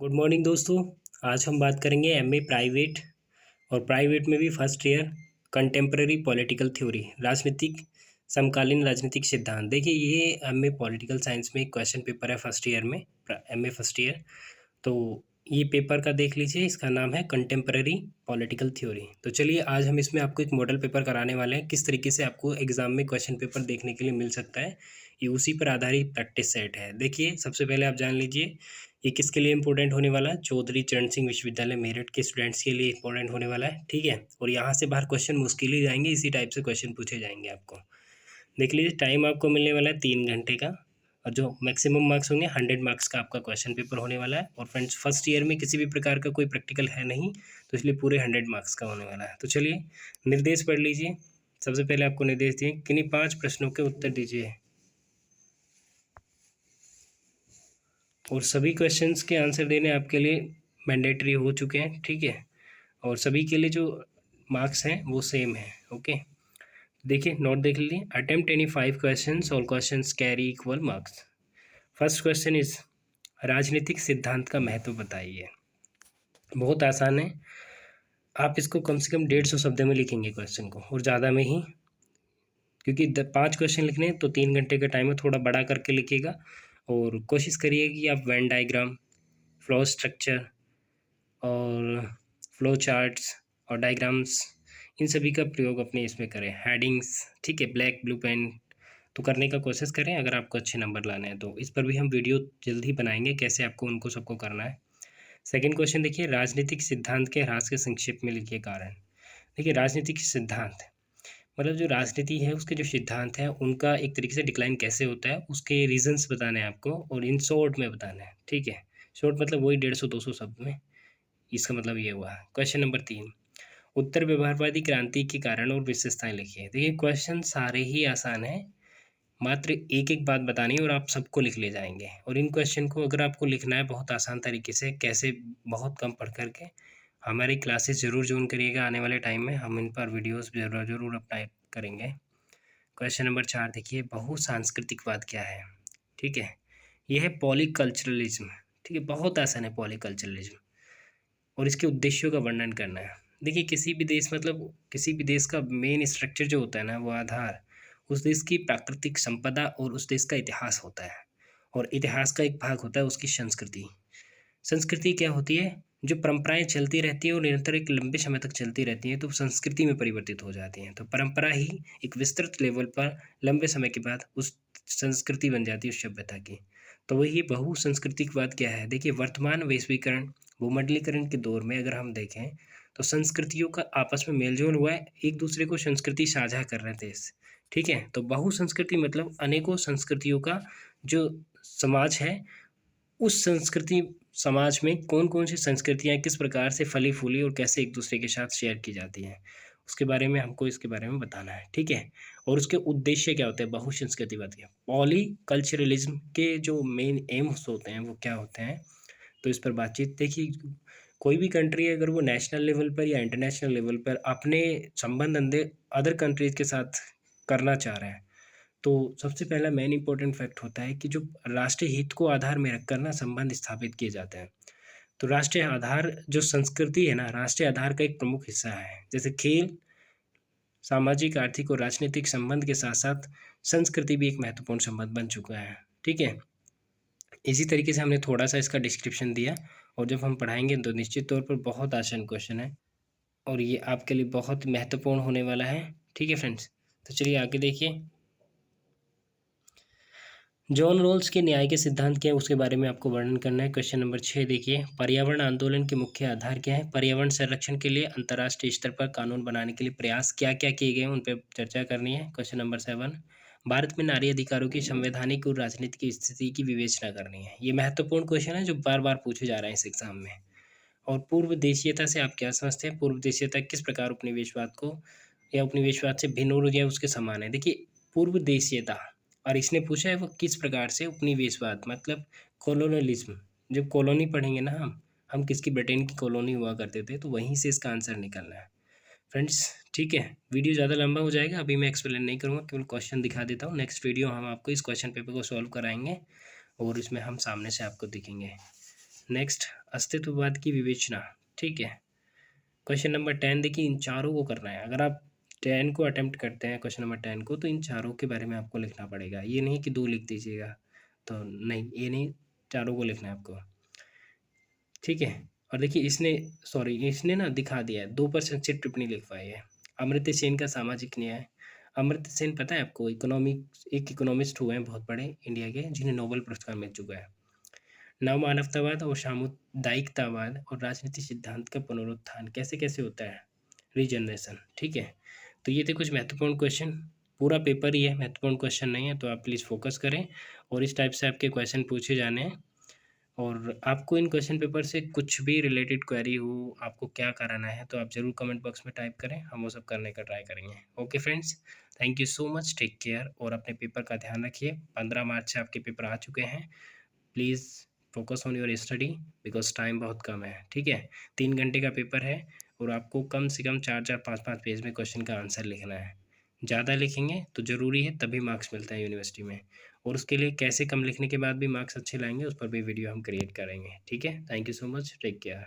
Good morning दोस्तों। आज हम बात करेंगे एमए प्राइवेट और प्राइवेट में भी first year contemporary political theory राजनीतिक समकालीन राजनीतिक सिद्धांत। देखिए ये एमए पॉलिटिकल साइंस में एक क्वेश्चन पेपर है फर्स्ट ईयर में, एमए फर्स्ट ईयर। तो ये पेपर का देख लीजिए, इसका नाम है कंटेम्प्रेरी पॉलिटिकल थ्योरी। तो चलिए आज हम इसमें आपको एक मॉडल पेपर कराने वाले हैं, किस तरीके से आपको एग्जाम में क्वेश्चन पेपर देखने के लिए मिल सकता है। ये उसी पर आधारित प्रैक्टिस सेट है। देखिए सबसे पहले आप जान लीजिए ये किसके लिए इंपॉर्टेंट होने वाला है। चौधरी चरण सिंह विश्वविद्यालय मेरठ के स्टूडेंट्स के लिए इंपॉर्टेंट होने वाला है, ठीक है। और यहाँ से बाहर क्वेश्चन मुश्किल ही जाएंगे, इसी टाइप से क्वेश्चन पूछे जाएंगे आपको। देख लीजिए टाइम आपको मिलने वाला है 3 घंटे का, और जो मैक्सिमम मार्क्स होंगे 100 मार्क्स का आपका क्वेश्चन पेपर होने वाला है। और फ्रेंड्स फर्स्ट ईयर में किसी भी प्रकार का कोई प्रैक्टिकल है नहीं, तो इसलिए पूरे 100 मार्क्स का होने वाला है। तो चलिए निर्देश पढ़ लीजिए। सबसे पहले आपको निर्देश दिए, किन्हीं 5 प्रश्नों के उत्तर दीजिए और सभी क्वेश्चंस के आंसर देने आपके लिए मैंडेटरी हो चुके हैं, ठीक है। और सभी के लिए जो मार्क्स हैं वो सेम है, ओके। देखिए नोट देख लीजिए, attempt any 5 questions, all questions carry equal marks. First question is राजनीतिक सिद्धांत का महत्व बताइए। बहुत आसान है, आप इसको कम से कम 150 शब्द में लिखेंगे क्वेश्चन को, और ज़्यादा में ही, क्योंकि 5 क्वेश्चन लिखने हैं तो 3 घंटे का टाइम है, थोड़ा बड़ा करके लिखिएगा। और कोशिश करिए कि आप वेन डायग्राम, फ्लो स्ट्रक्चर और फ्लो चार्ट्स और डायग्राम्स, इन सभी का प्रयोग अपने इसमें करें। हेडिंग्स, ठीक है, ब्लैक ब्लू पेन तो करने का कोशिश करें अगर आपको अच्छे नंबर लाने हैं तो। इस पर भी हम वीडियो जल्द ही बनाएंगे, कैसे आपको उनको सबको करना है। सेकंड क्वेश्चन देखिए, राजनीतिक सिद्धांत के ह्रास के संक्षेप में लिखिए कारण। देखिए राजनीतिक सिद्धांत मतलब जो राजनीति है उसके जो सिद्धांत हैं उनका एक तरीके से डिक्लाइन कैसे होता है, उसके रीजंस बताने हैं आपको, और इन शॉर्ट में बताना है, ठीक है। शॉर्ट मतलब वही 150-200 शब्द में, इसका मतलब ये हुआ। क्वेश्चन नंबर 3, उत्तर व्यवहारवादी क्रांति के कारण और विशेषताएं लिखिए। देखिए क्वेश्चन सारे ही आसान हैं, मात्र एक एक बात बतानी है और आप सबको लिख ले जाएंगे। और इन क्वेश्चन को अगर आपको लिखना है बहुत आसान तरीके से, कैसे, बहुत कम पढ़ करके, हमारी क्लासेस जरूर ज्वाइन करिएगा। आने वाले टाइम में हम इन पर वीडियोस जरूर जरूर अपना करेंगे। क्वेश्चन नंबर 4 देखिए, बहुसांस्कृतिकवाद क्या है, ठीक है। यह है पॉलीकल्चरलिज्म, ठीक है, बहुत आसान है पॉलीकल्चरलिज्म। और इसके उद्देश्यों का वर्णन करना है। देखिए किसी भी देश, मतलब किसी भी देश का मेन स्ट्रक्चर जो होता है ना, वो आधार उस देश की प्राकृतिक संपदा और उस देश का इतिहास होता है। और इतिहास का एक भाग होता है उसकी संस्कृति। संस्कृति क्या होती है, जो परंपराएं चलती रहती है और निरंतर एक लंबे समय तक चलती रहती हैं तो संस्कृति में परिवर्तित हो जाती हैं। तो परंपरा ही एक विस्तृत लेवल पर लंबे समय के बाद उस संस्कृति बन जाती है उस सभ्यता की। तो वही बहुसंस्कृतिकवाद क्या है। देखिए वर्तमान वैश्वीकरण, भूमंडलीकरण के दौर में अगर हम देखें तो संस्कृतियों का आपस में मेलजोल हुआ है, एक दूसरे को संस्कृति साझा कर रहे थे, ठीक है। तो बहुसंस्कृति मतलब अनेकों संस्कृतियों का जो समाज है, उस संस्कृति समाज में कौन कौन सी संस्कृतियाँ किस प्रकार से फली फूली और कैसे एक दूसरे के साथ शेयर की जाती हैं, उसके बारे में हमको इसके बारे में बताना है, ठीक है। और उसके उद्देश्य क्या होते हैं बहुसंस्कृतिवाद के, पॉली कल्चरलिज्म के जो मेन एम्स होते हैं वो क्या होते हैं, तो इस पर बातचीत। देखिए कोई भी कंट्री है अगर वो नेशनल लेवल पर या इंटरनेशनल लेवल पर अपने संबंध अदर कंट्रीज के साथ करना चाह रहे हैं, तो सबसे पहला मेन इंपॉर्टेंट फैक्ट होता है कि जो राष्ट्रीय हित को आधार में रखकर ना संबंध स्थापित किए जाते हैं। तो राष्ट्रीय आधार जो संस्कृति है ना, राष्ट्रीय आधार का एक प्रमुख हिस्सा है। जैसे खेल, सामाजिक, आर्थिक और राजनीतिक संबंध के साथ साथ संस्कृति भी एक महत्वपूर्ण संबंध बन चुका है, ठीक है। इसी तरीके से हमने थोड़ा सा इसका डिस्क्रिप्शन दिया, और जब हम पढ़ाएंगे तो निश्चित तौर पर बहुत आसान क्वेश्चन है और ये आपके लिए बहुत महत्वपूर्ण होने वाला है, ठीक है फ्रेंड्स। तो चलिए आगे देखिए, जॉन रॉल्स के न्याय के सिद्धांत क्या है उसके बारे में आपको वर्णन करना है। क्वेश्चन नंबर 6 देखिए, पर्यावरण आंदोलन के मुख्य आधार क्या है। पर्यावरण संरक्षण के लिए अंतर्राष्ट्रीय स्तर पर कानून बनाने के लिए प्रयास क्या क्या किए गए उन पर चर्चा करनी है। क्वेश्चन नंबर 7, भारत में नारी अधिकारों की संवैधानिक और राजनीतिक स्थिति की विवेचना करनी है। ये महत्वपूर्ण क्वेश्चन है जो बार बार पूछे जा रहे हैं इस एग्जाम में। और पूर्व देशीयता से आप क्या समझते हैं, पूर्व देशीयता किस प्रकार उपनिवेशवाद को या उपनिवेशवाद से भिन्न और या उसके समान है। देखिए पूर्व देशीयता, और इसने पूछा है वो किस प्रकार से उपनिवेशवाद मतलब कॉलोनलिज्म, जब कॉलोनी पढ़ेंगे ना हम किसकी, ब्रिटेन की कॉलोनी हुआ करते थे, तो वहीं से इसका आंसर निकलना है फ्रेंड्स, ठीक है। वीडियो ज़्यादा लंबा हो जाएगा, अभी मैं एक्सप्लेन नहीं करूँगा, केवल क्वेश्चन दिखा देता हूँ। नेक्स्ट वीडियो हम आपको इस क्वेश्चन पेपर को सॉल्व कराएंगे और इसमें हम सामने से आपको दिखेंगे। नेक्स्ट, अस्तित्ववाद की विवेचना। ठीक है, क्वेश्चन नंबर 10 देखिए, इन चारों को करना है। अगर आप 10 को अटेम्प्ट करते हैं, क्वेश्चन नंबर 10 को, तो इन चारों के बारे में आपको लिखना पड़ेगा। ये नहीं कि 2 लिख दीजिएगा, तो नहीं, ये नहीं, चारों को लिखना है आपको। ठीक है, और देखिए इसने ना दिखा दिया है, 2% से टिप्पणी लिखवाई है। अमर्त्य सेन का सामाजिक न्याय। अमर्त्य सेन पता है आपको, एक इकोनॉमिस्ट हुए हैं बहुत बड़े इंडिया के, जिन्हें नोबेल पुरस्कार मिल चुका है। नव मानवतावाद और सामुदायिकतावाद और राजनीति सिद्धांत का पुनरुत्थान कैसे कैसे होता है, रीजनरेशन। ठीक है, तो ये थे कुछ महत्वपूर्ण क्वेश्चन। पूरा पेपर ही है, महत्वपूर्ण क्वेश्चन नहीं है, तो आप प्लीज़ फोकस करें और इस टाइप से आपके क्वेश्चन पूछे जाने हैं। और आपको इन क्वेश्चन पेपर से कुछ भी रिलेटेड क्वेरी हो, आपको क्या कराना है, तो आप ज़रूर कमेंट बॉक्स में टाइप करें, हम वो सब करने का ट्राई करेंगे। Okay friends, thank you so much, take care, और अपने पेपर का ध्यान रखिए। 15 मार्च से आपके पेपर आ चुके हैं। Please focus on your study, because time बहुत कम है। ठीक है, 3 घंटे का पेपर है और आपको कम से कम 4-4, 5-5 पेज में क्वेश्चन का आंसर लिखना है। ज़्यादा लिखेंगे तो ज़रूरी है, तभी मार्क्स मिलता है यूनिवर्सिटी में। और उसके लिए कैसे कम लिखने के बाद भी मार्क्स अच्छे लाएंगे, उस पर भी वीडियो हम क्रिएट करेंगे। ठीक है, thank you so much, take care.